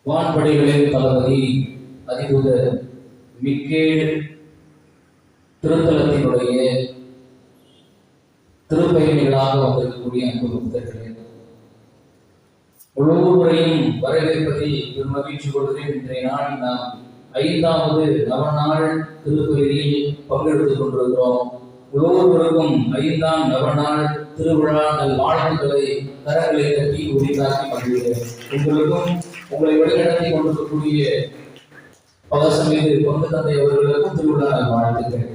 வான்படைகளின் தளபதி அதிபூதர் Michael திருத்தலத்தினுடைய திருப்பயணிகளாக வந்திருக்கக்கூடிய அன்பு பக்தர்களே, ஒவ்வொருவரையும் வரவேற்பதில் பெரும் மகிழ்ச்சி கொள்வதில் இன்றைய நாள் நாம் 5வது நவநாள் திருப்பதியில் பங்கெடுத்துக் கொண்டிருக்கிறோம். ஒவ்வொருவருக்கும் 5ஆம் நவநாள் திருவிழா நல் வாழ்த்துக்களை கரங்களை தட்டி உரித்தாக்கி மகிழ்கிறேன். உங்களுக்கும் உங்களை வழிநடத்தி கொண்டிருக்கக்கூடிய பகசமீது பங்கு தந்தை அவர்களுக்கும் திருவிழா நல் வாழ்த்துக்கள்.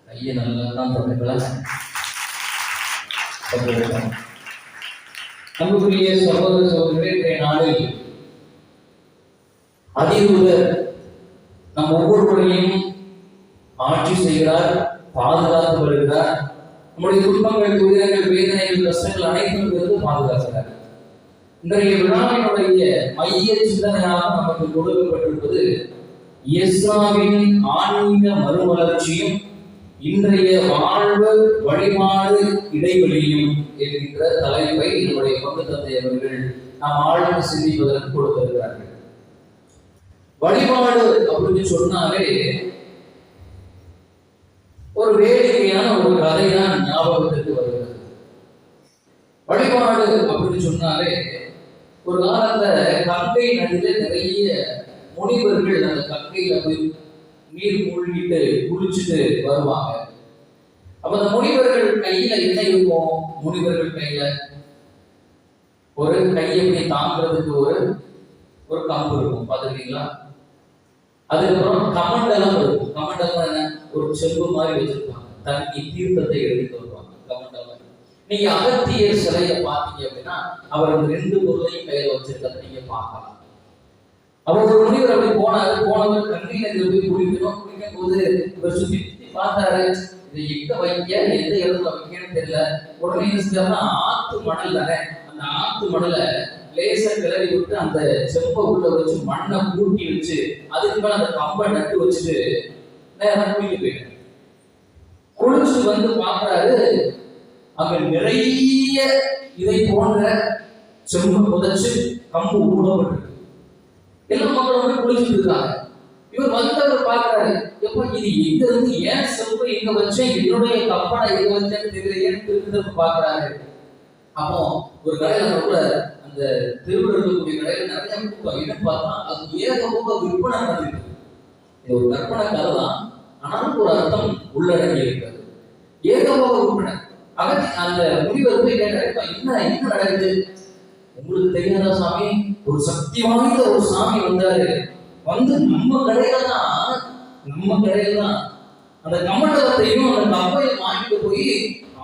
கையை நல்லா தான் தொடங்கலாம். அன்புக்குரிய சகோதர சகோதரிகளே, இன்றைய நாளில் அதிபூதர் நம் ஒவ்வொருவரையும் ஆட்சி செய்கிறார், பாதுகாத்து வருகிறார். நம்முடைய துன்பங்கள், துயரங்கள், வேதனைகள், கஷ்டங்கள் அனைத்தும் இருந்து பாதுகாக்கிறார். இன்றைய விழாவினுடைய மைய சிந்தனையாக நமக்கு கொடுக்கப்பட்டிருப்பது எஸ்ராவின் ஆன்மீக மறுமலர்ச்சியும் இன்றைய வாழ்வு வழிபாடு இடைவெளியும் என்கின்ற தலைப்பை நம்முடைய பங்கு தந்தை அவர்கள் நாம் ஆழ்ந்து சிந்திப்பதற்கு கொடுத்திருக்கிறார்கள். வழிபாடு அப்படின்னு சொன்னாலே ஒரு வேடிக்கையான ஒரு கதை தான் ஞாபகத்திற்கு வருகிறது. வழிபாடு அப்படின்னு சொன்னாலே ஒரு காலத்துல கங்கை நதியில நிறைய முனிவர்கள் அந்த கங்கையில போய் நீர் மூழ்கிட்டு குளிச்சுட்டு வருவாங்க. அப்ப அந்த முனிவர்கள் கையில என்ன இருக்கும்? முனிவர்கள் கையில ஒரு கையை தாங்கிறதுக்கு ஒரு கம்பு இருக்கும், பாத்துருக்கீங்களா? அதுக்கப்புறம் கமண்டலம் இருக்கும். கமண்டலம் என்ன? ஒரு செம்பு மாதிரி வச்சிருப்பாங்க, தண்ணி தீர்த்தத்தை எடுத்து வருவாங்க. கமண்டலம். நீங்க அகத்தியர் சிலையை பார்த்தீங்க அப்படின்னா அவர் 2 பொருளையும் கையில வச்சிருக்கிறத நீங்க பார்க்கலாம். அவர் ஒரு முனிவர் அப்படி போனவர் கங்கை நதியில் போய் குளிக்கணும். குளிக்கும் போது இவர் சுத்தி பார்த்தாரு, இதை எங்க வைக்க, எந்த இடத்துல வைக்கன்னு தெரியல. உடனே என்ன, ஆத்து மணல் தானே, அந்த ஆத்து மணலை லேசா கிளறி விட்டு அந்த செப்பை உள்ள வச்சு மண்ணை கூட்டி வச்சு அதுக்கு மேல அந்த கம்பை நட்டு வச்சுட்டு நேரம் குளிக்க போயிட்டாரு. குளிச்சு வந்து பார்க்கிறாரு, அங்க நிறைய இதை போன்ற செம்பு புதைச்சு கம்பு ஊடப்பட்டு எல்லா மக்களும் வந்து குளிச்சுட்டு இருக்காங்க. இவர் வந்தவர் பார்க்கிறாரு, எப்ப இது எங்க இருந்து, ஏன் செம்பு எங்க வச்சேன், என்னுடைய கப்பனை எங்க வச்சேன்னு தெரியல பார்க்கிறாரு. அப்போ ஒரு கடையில கூட அந்த திருவிழா இருக்கக்கூடிய கடையில் நிறைய கூட்டம் என்ன பார்த்தா அது ஏகபோக விற்பனை நடந்துருக்கு. இது ஒரு கற்பனை கதை தான், ஆனாலும் ஒரு அர்த்தம் உள்ளடங்கி இருக்கிறது. ஏகபோக விற்பனை. அந்த முனிவர் போய் கேட்டாரு, என்ன நடக்குது? உங்களுக்கு தெரியாதா சாமி, ஒரு சக்தி வாய்ந்த ஒரு சாமி வந்தாரு, வந்து நம்ம கடையில தான் அந்த கமண்டலத்தையும் அந்த கப்பையும் வாங்கிட்டு போய்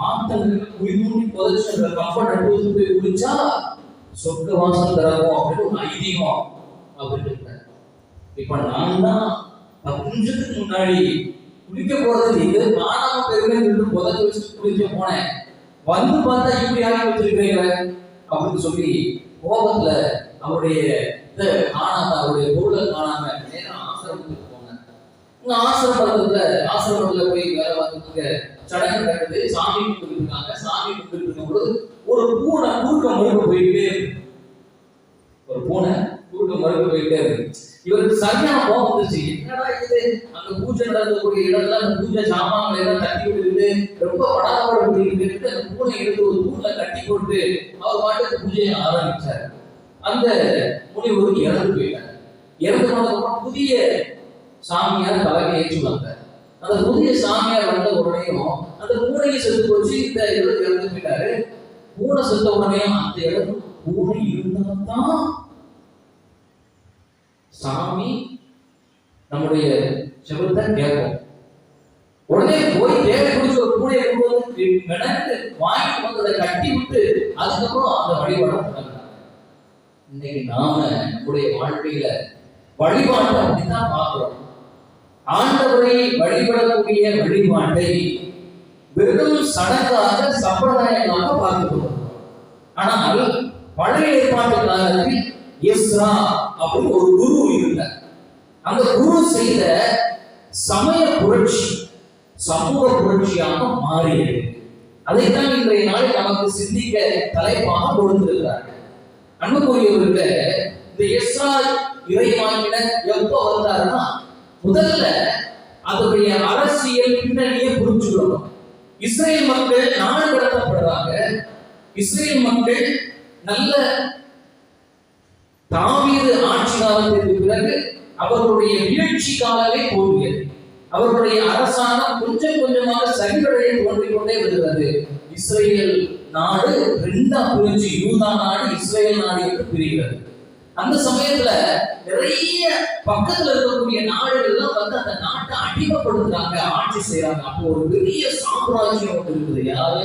ஆத்தங்களுக்கு குளிமூடி புதைச்சு அந்த கப்பை நட்டு போய் குளிச்சா சொர்க்க வாசம் தரவும் அப்படின்னு ஒரு ஐதீகம் அப்படின்னு. இப்ப நான் தான் 10 நிமிஷத்துக்கு முன்னாடி குளிக்க போறது இது காணாம பெருமை புதைச்சு வச்சு குளிக்க போனேன், வந்து பார்த்தா இப்படி ஆகி வச்சிருக்கீங்க அப்படின்னு சொல்லி கோபத்துல அவருடைய இதை காணாம, அவருடைய பொருளை காணாம நேரம் ஆசிரமத்துக்கு போனேன். உங்க ஆசிரமத்துல போய் வேலை பார்த்துட்டு சடங்கு நடக்குது, சாமி கும்பிட்டு இருக்காங்க. சாமி கும்பிட்டு இருக்கும்போது ஒரு பூனை குறுக்க மறுக்க போயிட்டே இருக்கு. இவருக்கு சரியான கோபம் வந்துச்சு. என்னடா இது, அங்க பூஜை நடக்கக்கூடிய இடத்துல அந்த பூஜை சாமான்களை எல்லாம் தட்டி விட்டுட்டு ரொம்ப படாதபட்டு அந்த பூனை எடுத்து ஒரு பூனை கட்டி போட்டு அவர் பாட்டுக்கு பூஜையை ஆரம்பிச்சார். அந்த முனிவருக்கு இறந்து போயிட்டார். இறந்து போனதுக்கப்புறம் புதிய சாமியார் தலைமை ஏற்றுவாங்க. அந்த புதிய சாமியார் வந்த உடனேயும் அந்த பூனையை செத்து போச்சு, இந்த இடத்துக்கு இறந்து போயிட்டாரு. பூனை செத்த உடனே அந்த இடம் பூனை இருந்தால்தான் சாமி நம்முடைய செபத்தை கேட்போம். உடனே போய் தேவை குடிச்சு ஒரு பூனையை கொண்டு வந்து வாங்கி வந்து அதை கட்டி விட்டு அதுக்கப்புறம் அந்த வழிபாடு பண்ணாங்க. இன்னைக்கு நாம நம்முடைய வாழ்க்கையில வழிபாட்டை அப்படித்தான் பார்க்கிறோம். ஆண்டவரை வழிபடக்கூடிய வழிபாட்டை வெறும் சடங்காக சம்பிரதாயமாக பார்க்கிறோம். ஆனால் பழைய ஏற்பாட்டு காலத்தில் எஸ்ரா அப்படின்னு ஒரு குரு இருந்தார். அந்த குரு செய்த சமய புரட்சி சமூக புரட்சியாக மாறியது. அதைத்தான் இன்றைய நாளில் நமக்கு சிந்திக்க தலைப்பாக கொடுத்திருக்கிறார்கள். அன்புக்குரியவர்களே, இந்த எஸ்ரா இறைவாக்கினர் எப்போ வந்தாருன்னா, முதல்ல அதனுடைய அரசியல் பின்னணியை புரிஞ்சுக்கணும். இஸ்ரேல் மக்கள் நாடு கடத்தப்படுறாங்க. இஸ்ரேல் மக்கள் நல்ல தாவீது ஆட்சி காலத்திற்கு பிறகு அவர்களுடைய வீழ்ச்சி காலமே தோன்றியது. அவர்களுடைய அரசாங்கம் கொஞ்சம் கொஞ்சமாக சரிவடைய தோன்றிக் கொண்டே வருகிறது. இஸ்ரேல் நாடு ரெண்டா பிரிஞ்சு யூதா நாடு, இஸ்ரேல் நாடு என்று பிரிகிறது. அந்த சமயத்துல நிறைய பக்கத்துல இருக்கக்கூடிய நாடுகள்லாம் வந்து அந்த நாட்டை அடிமைப்படுத்துறாங்க, ஆட்சி செய்யறாங்க. அப்போ ஒரு பெரிய சாம்ராஜ்யம் ஒன்று இருக்குது. யாரு?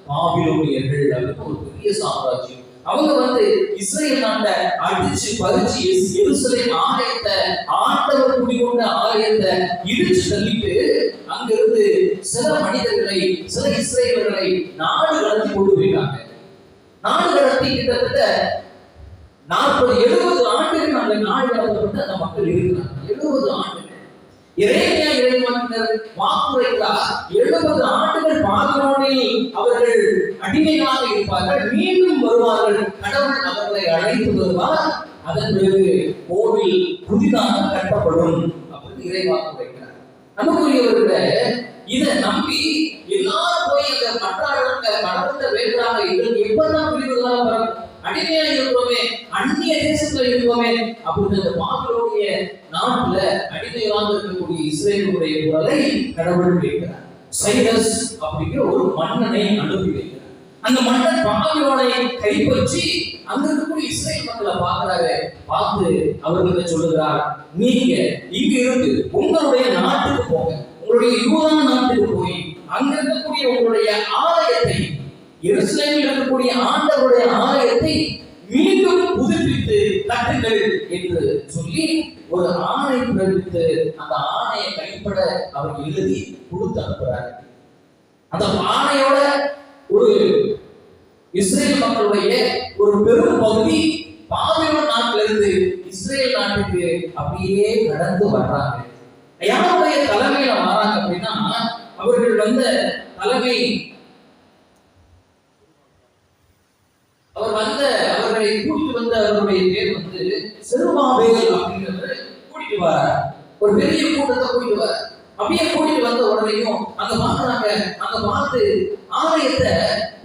பாபிலோனியர்கள் அப்படின்னு ஒரு பெரிய சாம்ராஜ்யம். அவங்க வந்து இஸ்ரேல் நாட்டை அடிச்சு பறிச்சு எருசலேம் ஆலயத்தை, ஆண்டவர் குடிகொண்ட ஆலயத்தை இடிச்சு தள்ளிட்டு அங்கிருந்து சில மனிதர்களை, சில இஸ்ரேலர்களை நாடு கடத்தி கொண்டு போயிட்டாங்க. நாடு கடத்தி கிட்டத்தட்ட 40-70 ஆண்டுகள் அந்த நாடு கடத்தப்பட்டு அந்த மக்கள் இருக்கிறாங்க. 70 ஆண்டுகள். எரேமியா இறைவாக்கினர் வாக்குரைக்கிறார், 70 ஆண்டுகள் பாபிலோனில் அவர்கள் அடிமையாக இருப்பார்கள், மீண்டும் வருவார்கள், கடவுள் அவர்களை அழைத்து வருவார், அதன் பிறகு கோவில் புதிதாக கட்டப்படும் அப்படின்னு இறைவாக்குரைக்கிறார். நமக்குரியவர்களே, இதை நம்பி எல்லாரும் போய் அந்த மற்றாங்க கடவுள வேண்டாக எங்களுக்கு எப்பதான் பிரிவுகளாக வரும், அடிமையா இருக்கிறோமே, அந்நிய தேசத்துல இருக்கிறோமே அப்படின்னு அந்த பாபிலோனிய நாட்டுல அடிமையாக இருக்கக்கூடிய இஸ்ரேலுடைய குரலை கடவுள் கேட்கிறார். சைரஸ் அப்படிங்கிற ஒரு மன்னனை அனுப்பி வைக்கிறார். அந்த மன்னன் பாபிலோனை கைப்பற்றி அங்க இருக்கக்கூடிய இஸ்ரேல் மக்களை பார்க்கிறாரு. பார்த்து அவர்கிட்ட சொல்லுகிறார், நீங்க இங்க இருந்து உங்களுடைய நாட்டுக்கு போங்க, உங்களுடைய யூதா நாட்டுக்கு போய் அங்க இருக்கக்கூடிய உங்களுடைய ஆலயத்தை, எருசலேமில் இருக்கக்கூடிய ஆண்டவருடைய ஆலயத்தை மீண்டும் புதுப்பித்து கட்டுங்கள் என்று சொல்லி ஒரு ஆணை பிறப்பித்து அந்த ஆணையை கைப்பட அவர் எழுதி கொடுத்து அனுப்புறார். அந்த ஆணையோட ஒரு இஸ்ரேல் மக்களுடைய ஒரு பெரும் பகுதி பாபிலோன் நாட்டிலிருந்து இஸ்ரேல் நாட்டுக்கு அப்படியே கடந்து வர்றாங்க. யாருடைய தலைமையில வராங்க அப்படின்னா, அவர்கள் வந்த தலைமை, அவர்களை கூட்டிட்டு வந்த அவருடைய பேர் வந்து செருபாபேல் அப்படிங்கிறவரு கூட்டிட்டு வரார். ஒரு பெரிய கூட்டத்தை கூட்டிட்டு வர, அப்படியே கூட்டிட்டு வந்த உடனேயும் அங்க பாக்குறாங்க. அங்க பார்த்து ஆலயத்தை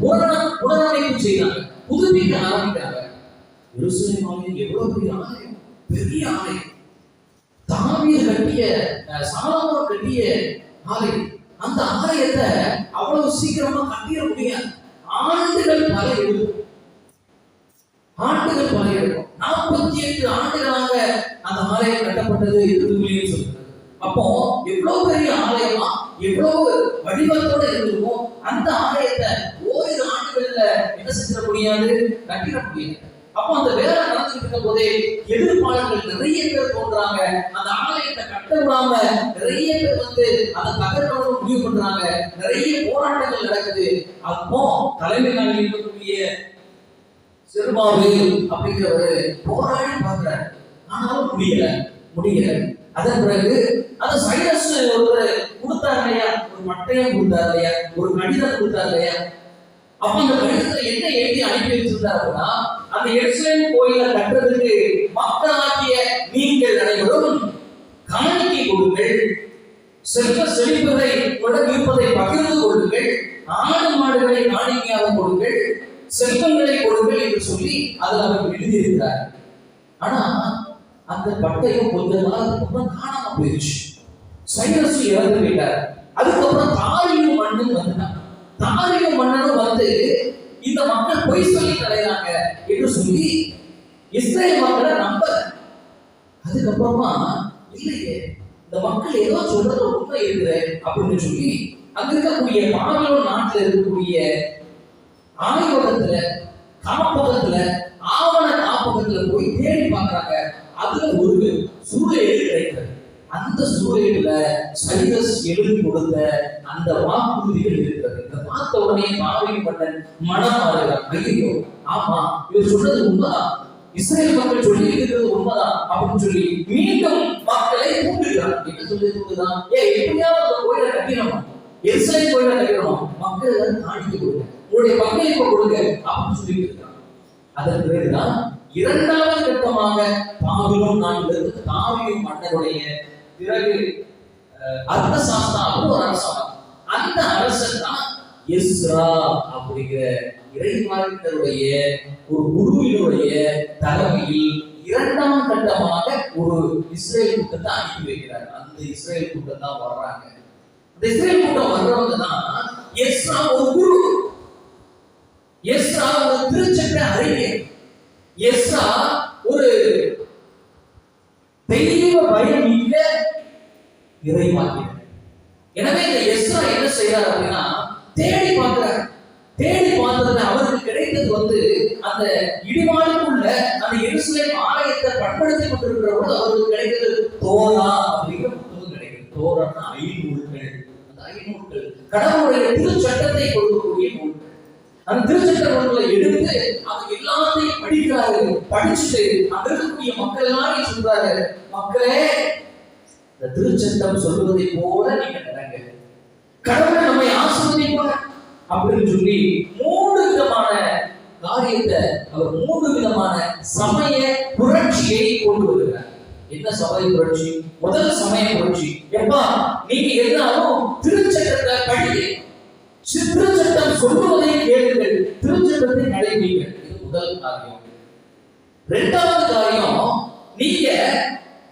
புனரமைப்பு செய்யறாங்க, புதுப்பிக்க ஆரம்பிக்கிறாங்க. எருசலேம் ஆலயம் எவ்வளவு பெரிய ஆலயம், பெரிய ஆலயம், தாவீது கட்டிய, சாலமோன் கட்டிய ஆலயம். அந்த ஆலயத்தை அவ்வளவு சீக்கிரமா கட்டிட முடியாது. ஆண்டுகள் பல எடுக்கும். 48 ஆண்டுகளாக அந்த ஆலயம் கட்டப்பட்டது என்று சொல்றது. அப்போ எவ்வளவு பெரிய ஆலயமா, எவ்வளவு வடிவத்தோட இருந்திருக்கும். அந்த ஆலயத்தை ஓரிரு ஆண்டுகள்ல என்ன செஞ்சிட முடியாது, கட்டிட முடியாது. அப்போ அந்த வேலை நடந்துட்டு இருக்க போதே எதிர்ப்பாளர்கள் நிறைய பேர் தோன்றாங்க. அந்த ஆலயத்தை கட்ட விடாம நிறைய பேர் வந்து அதை தகர்க்கணும்னு முடிவு பண்றாங்க. நிறைய போராட்டங்கள் நடக்குது. அப்போ தலைமையில் இருக்கக்கூடிய செருபாபேல் அப்படிங்கிறவரு போராடி பார்க்கிறார். ஆனாலும் முடியல. அதன் பிறகு அது சைரஸ் ஒரு கொடுத்தார் இல்லையா, ஒரு மட்டையம் கொடுத்தார் இல்லையா, ஒரு கடிதம் கொடுத்தார் இல்லையா. அப்ப அந்த கடிதத்தை என்ன எழுதி அனுப்பி வச்சிருந்தாருன்னா, அந்த எருசலேம் கோயிலை கட்டுறதுக்கு மக்களாகிய நீங்கள் அனைவரும் காணிக்கை கொடுங்கள், செல்வ செழிப்பதை இருப்பதை பகிர்ந்து கொள்ளுங்கள், ஆடு மாடுகளை காணிக்கையாக கொடுங்கள், செல்வங்களை கொடுங்கள் என்று சொல்லி அதில் அவர் எழுதியிருக்கிறார். ஆனா அந்த பட்டயம் கொஞ்ச நாளுக்கு அப்புறம் காணாம போயிடுச்சு. சைரஸ் இறந்து போயிட்டார். அதுக்கப்புறம் தாரியு மன்னன் வந்தார். தாரியு மன்னனும் வந்து இந்த மக்கள் பொய் சொல்லி தலைறாங்க என்று சொல்லி இஸ்ரேல் மக்களை நம்ப. அதுக்கப்புறமா இல்லையே, இந்த மக்கள் ஏதோ சொல்றது உண்மை இருக்குது அப்படின்னு சொல்லி அங்க இருக்கக்கூடிய பாபிலோன் நாட்டில் இருக்கக்கூடிய ஆய்வகத்துல, காப்பகத்துல, ஆவண காப்பகத்துல போய் தேடி பார்க்கறாங்க. அதுல ஒரு சூழல் கிடைக்கிறது. அந்த சூழலில் சைரஸ் எழுதி கொடுத்த அந்த வாக்குறுதிகள் இருக்கிறது. இதை பார்த்த உடனே பாபிலோன் மன்னன் மனம் மாறுகிறார். ஐயோ, ஆமா, இவர் சொல்றது உண்மைதான், இஸ்ரேல் மக்கள் சொல்லி இருக்கிறது உண்மைதான் அப்படின்னு சொல்லி மீண்டும் மக்களை கூப்பிடுகிறார். என்ன சொல்லி கூப்பிடுதான், எப்படியாவது அந்த கோயிலை கட்டிடணும், எருசலேம் கோயில கட்டணும், மக்கள் எல்லாரும் காணிக்கை கொடுங்க, உங்களுடைய பங்களிப்பை கொடுங்க அப்படின்னு சொல்லிட்டு இருக்காங்க. அதன் பிறகுதான் இரண்டாவது கட்டமாக பாபிலோன் நாட்டிலிருந்து தாவீது மன்னருடைய பிறகு அர்த்தசாஸ்தா ஒரு அரசன், அந்த அரசன் தான் எஸ்ரா அப்படிங்கிற இறைவாக்கினருடைய ஒரு குருவினுடைய தலைமையில் இரண்டாம் கட்டமாக ஒரு இஸ்ரேல் கூட்டத்தை அனுப்பி வைக்கிறார். அந்த இஸ்ரேல் கூட்டம் தான் வர்றாங்க. அந்த இஸ்ரேல் கூட்டம் வர்றவங்க தான் எஸ்ரா ஒரு குரு, எஸ்ரா ஒரு திருச்சட்ட அறிஞர், எஸ்ரா ஒரு தெய்வ பயம் மிக்க இறைவாக்கினர். எனவே இந்த எஸ்ரா என்ன செய்யறார் அப்படின்னா தேடி பார்க்கிறார். தேடி பார்த்ததுல அவருக்கு கிடைத்தது அந்த இடிமாளுக்குள்ள அந்த எருசலேம் ஆலயத்தை பண்படுத்திக் கொண்டிருக்கிற போது அவருக்கு கிடைக்கிறது தோரா அப்படிங்கிற புத்தகம் கிடைக்கிறது. தோரான்னா ஐநூல்கள். அந்த ஐநூல்கள் கடவுளுடைய திருச்சட்டத்தை கொடுக்கக்கூடிய நூல்கள். அந்த திருச்சட்ட நூல்களை எடுத்து அவங்க எல்லாத்தையும் படிக்கிறாரு. படிச்சுட்டு அங்க இருக்கக்கூடிய மக்கள் எல்லாரையும் சொல்றாரு, மக்களே இந்த திருச்சட்டம் சொல்வதை போல நீங்க நடங்க, கடவுள் நம்மை ஆசீர்வதிப்பார் அப்படின்னு சொல்லி மூன்று விதமான காரியத்தை அவர் மூன்று விதமான சமய புரட்சியை கொண்டு வருகிறார். என்ன சமய புரட்சி? முதல் சமய புரட்சி எப்பா நீங்க எல்லாரும் திருச்சட்டத்தை படிங்க, திருச்சட்டம் சொல்வதை கேளுங்கள், திருச்சட்டத்தை கடைபிடிங்க. இது முதல் காரியம். இரண்டாவது காரியம், நீங்க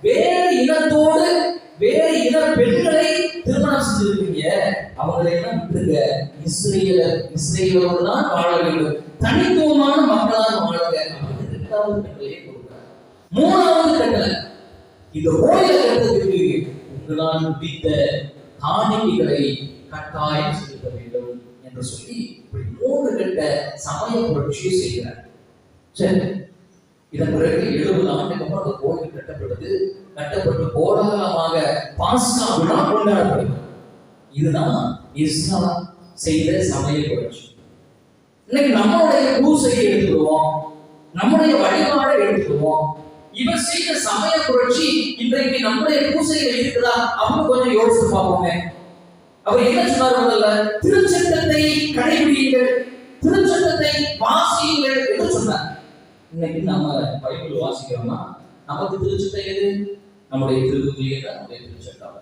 வேறு இனத்தோடு வேறு இன பெண்களை திருமணம் செஞ்சிருக்கீங்க, அவங்களை எல்லாம் விட்டுருங்க, இஸ்ரேலோடு தான் வாழ வேண்டும், தனித்துவமான மக்களாக வாழுங்க அப்படின்னு இரண்டாவது கட்டளையை கொடுக்கிறார். மூணாவது கட்டளை, இந்த கோயிலை கட்டுறதுக்கு உங்களால் முடித்த காணிக்கைகளை கட்டாயம் செலுத்த வேண்டும் என்று சொல்லி இப்படி மூன்று கட்ட சமய புரட்சியை செய்கிறார். சரி, இதன் பிறகு 70 ஆண்டுக்கு அப்புறம் அந்த கோயில் கட்டப்பட்டு கோலாகலமாக பாஸ்கா விழா கொண்டாடப்படுகிறது. இதுதான் எஸ்ரா செய்த சமய புரட்சி. இன்னைக்கு நம்மளுடைய பூசையை எடுத்துக்குவோம், நம்முடைய வழிபாடை எடுத்துக்குவோம். இவர் செய்த சமய புரட்சி இன்றைக்கு நம்முடைய பூசையில் இருக்குதா அப்படின்னு கொஞ்சம் யோசித்து பார்ப்போமே. அவர் என்ன சொன்னார்? முதல்ல திருச்சட்டத்தை கடைபிடியுங்கள், திருச்சட்டத்தை வாசியுங்கள் என்று சொன்னார். இன்னைக்கு நம்ம பைபிள் வாசிக்கிறோம்னா நமக்கு திருச்சட்டம் எது? நம்முடைய திருக்குறள், நம்முடைய திருச்சட்டம்.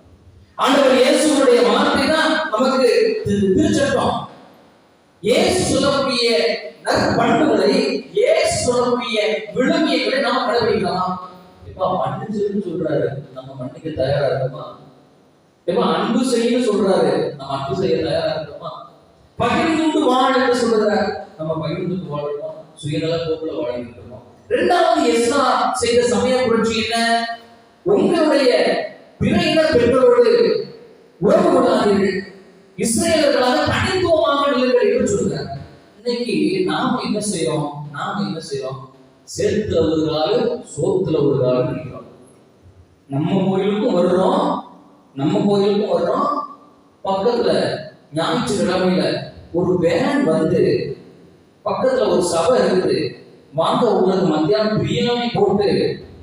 ஆண்டவர் இயேசுவுடைய வார்த்தை தான் நமக்கு திருச்சட்டம். இயேசு சொல்லக்கூடிய நற்பண்புகளை, இயேசு சொல்லக்கூடிய விழுமியங்களை நாம் கடைபிடிக்கலாம். இப்ப மன்னிச்சுன்னு சொல்றாரு, நம்ம மன்னிக்க தயாரா இருக்கோமா? இப்ப அன்பு செய்யன்னு சொல்றாரு, நம்ம அன்பு செய்ய தயாரா இருக்கோமா? பகிர்ந்து வாழ என்று சொல்றாரு, நம்ம பகிர்ந்து வாழணும், சுயநல போக்குல வாழ்ந்துட்டு இருக்கோம். இரண்டாவது எஸ்ரா செய்த சமய புரட்சி என்ன? உங்களுடைய பிற இன பெண்களோடு உறவு கொள்ளாதீர்கள், இஸ்ரேலர்களாக தனித்துவமாக நில்லுங்கள் என்று சொல்றார். இன்னைக்கு நாம என்ன செய்யறோம்? சேர்த்துல ஒரு கால சோத்துல ஒரு காலம் நினைக்கிறோம். நம்ம கோயிலுக்கும் வர்றோம், பக்கத்துல ஞாயிற்றுக்கிழமையில ஒரு வேன் வந்து பக்கத்துல ஒரு சபை இருக்குது, வாங்க உங்களுக்கு மத்தியானம் பிரியாணி போட்டு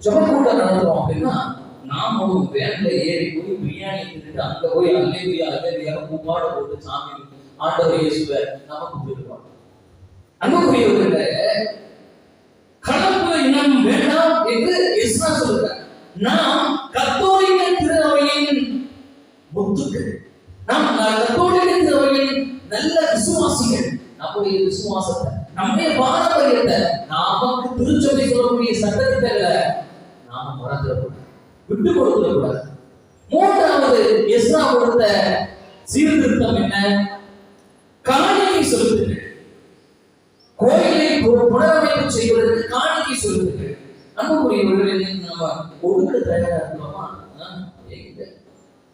ஜபக்கூட்டம் நடத்துறோம் அப்படின்னா நாமளும் வேன்ல ஏறி போய் பிரியாணி தின்னுட்டு அங்க போய் அல்லேலூயா கூப்பாட போட்டு சாமி ஆண்டவர் இயேசுவை நாம கும்பிடுறோம். அன்புக்குரியவர்களே, கலப்பு இனம் வேண்டாம் என்று எஸ்ரா சொல்றார். நாம் கத்தோலிக்க திருஅவையின் முத்துக்கள், நாம் கத்தோலிக்க திருஅவையின் நல்ல விசுவாசிகள். நம்முடைய விசுவாசத்தை, நம்முடைய பாரம்பரியத்தை, நமக்கு திருச்சபை சொல்லக்கூடிய சட்டத்திட்டங்களை நாம மறந்துடக்கூடாது, விட்டு கொடுக்கக்கூடாது. மூன்றாவது எஸ்ரா கொடுத்த சீர்திருத்தம் என்ன? காணிக்கை செலுத்துங்கள். கோயிலை புனரமைப்பு செய்வதற்கு காணிக்கை செலுத்துங்கள். அன்புக்குரியவர்கள், நம்ம கொடுக்க தயாரா இருக்கலாமா?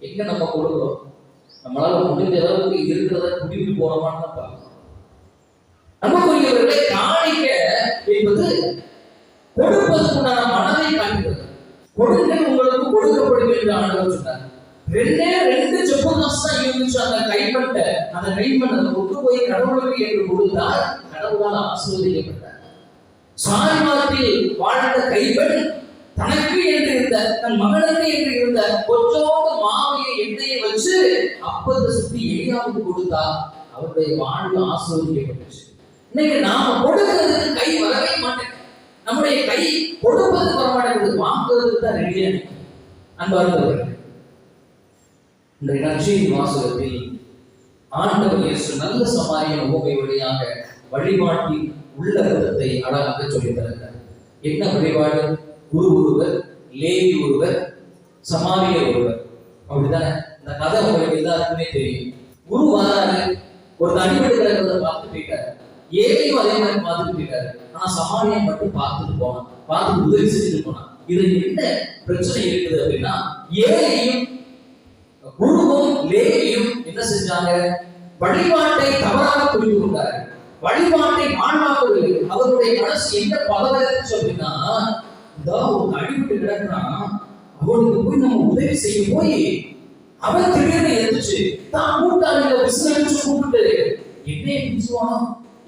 எங்க நம்ம கொடுக்கிறோம்? நம்மளால முடிஞ்ச அளவுக்கு இருக்கிறத குடிவிட்டு போறோமான்னு தான் பார்க்கணும். அன்புக்குரியவர்களே, காணிக்க என்பது கொடுப்பதற்குண்டான மனதை காட்டுகிறது. கொடுங்கள், உங்களுக்கு கொடுக்கப்படும் என்று ஆண்டவர் சொன்னார். ரெண்டு செப்பு காசு தான் இருந்துச்சு அந்த கைப்பட்ட, அந்த கைப்பட்ட அதை கொண்டு போய் கடவுளுக்கு என்று கொடுத்தால் கடவுளால் ஆசீர்வதிக்கப்பட்டார். சாய்மாரத்தில் வாழ்ந்த கைப்பெண் தனக்கு என்று இருந்த தன் மகனுக்கு என்று இருந்த கொஞ்சோண்டு மாவையை எண்ணெயை வச்சு அப்பத்தை சுத்தி எலியாவுக்கு கொடுத்தா அவருடைய வாழ்வு ஆசீர்வதிக்கப்பட்டுச்சு. இன்னைக்கு நாம கொடுக்கிறதுக்கு கை வரவே மாட்டேன். நம்முடைய கை கொடுப்பதுக்கு வர மாட்டேங்குது, வாங்குறதுக்கு தான் ரெடியா இருக்கு. அன்பார்ந்தவர்கள், இந்த நற்செய்தி வாசகத்தில் ஆண்டவர் இயேசு நல்ல சமாரியன் உவமை வழியாக வழிபாட்டின் உள்ளர்த்தத்தை அழகாக சொல்லித் தருகிறார். என்ன வழிபாடு? குரு ஒருவர், லேவி ஒருவர், சமாரியர் ஒருவர். அப்படித்தானே? இந்த கதை உங்களுக்கு எல்லாருக்குமே தெரியும். குரு வராரு, ஒரு தனிப்பட்டு கிடக்கிறத பார்த்து போயிட்டாரு. ஏழையும் அதே மாதிரி பார்த்துட்டு போயிட்டாரு. ஆனா சமாரியன் மட்டும் பார்த்துட்டு போனான், பார்த்துட்டு உதவி செஞ்சுட்டு போனான். இது என்ன பிரச்சனை இருக்குது அப்படின்னா, ஏழையும் குருவும் லேவியும் என்ன செஞ்சாங்க? வழிபாட்டை தவறாக புரிந்து கொண்டாரு. வழிபாட்டை மாணாக்கவில்லை. அவருடைய மனசு என்ன பதவிச்சு அப்படின்னா, ஒரு அடிபட்டு கிடக்குறான், அவனுக்கு போய் நம்ம உதவி செய்ய போய் அவன் திடீர்னு எழுந்துச்சு தான் கூட்டாளிகளை விசிலடிச்சு கூப்பிட்டு என்னைய பிடிச்சுவானோ,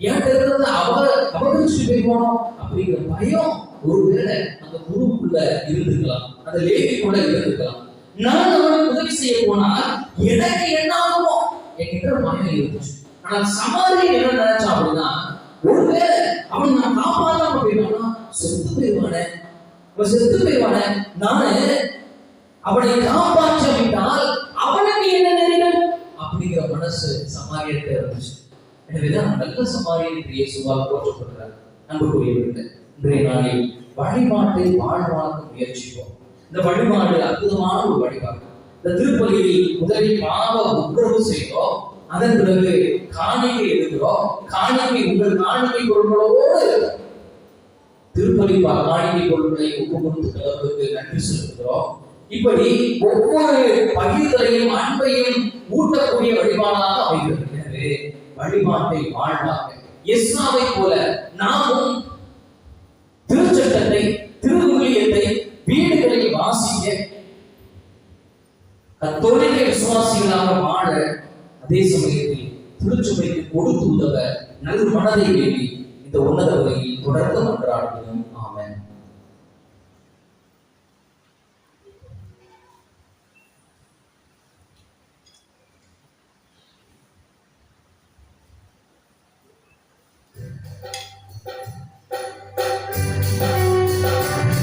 ஏன் இருக்கிறத அவகரிச்சுட்டு போய்வானோ அப்படிங்கிற பயம் ஒருவேளை அந்த குருவுக்குள்ள இருந்துக்கலாம், அந்த லேவிக்குள்ள இருந்துக்கலாம். நான் அவனுக்கு உதவி செய்ய போனா எனக்கு என்ன ஆகுமோ என்கிட்ட பயம் இருந்துச்சு. ஆனால் சமாரியன் என்ன நினைச்சான் அப்படின்னா, ஒருவேளை அவன் நான் காப்பாற்றாம போயிட்டானா செத்து போயிடுவானே, செத்து போயிடுவானே, நானு அவனை காப்பாற்ற விட்டால் அவனுக்கு என்ன நேரிடும் அப்படிங்கிற மனசு சமாரியத்தை இருந்துச்சு. எனவேதான் நல்ல சமாரியன் இயேசுவால் போற்றப்படுகிறார். அன்புக்குரியவர்களே, இன்றைய நாளில் வழிபாட்டை வாழ்வாக்க முயற்சிப்போம். இந்த வழிபாடு அற்புதமான ஒரு வழிபாடு. இந்த திருப்பலியில் முதலில் பாவ உத்தரவு செய்தோம், அதன் பிறகு காணிக்கை எடுக்கிறோம். காணிக்கை உங்கள் காணிக்கை பொருட்களோடு திருப்பலி காணிக்கை பொருட்களை ஒப்பு கொடுத்து கடவுளுக்கு நன்றி செலுத்துகிறோம். இப்படி ஒவ்வொரு பகிர்தலையும் அன்பையும் ஊட்டக்கூடிய வழிபாடாக அமைகிறது. எனவே வழிபாட்டை வாழ்வாங்க. எஸ்ராவை போல நாமும் திருச்சட்டத்தை, திருவுலியத்தை வீடுகளில் வாசிக்க, கத்தோலிக்க விசுவாசிகளாக வாழ, அதே சமயத்தில் திருச்சபைக்கு கொடுத்து உதவ நல் மனதை வேண்டி இந்த உன்னத வகையில் தொடர்ந்து மன்றாடுகிறோம். ஆமென்.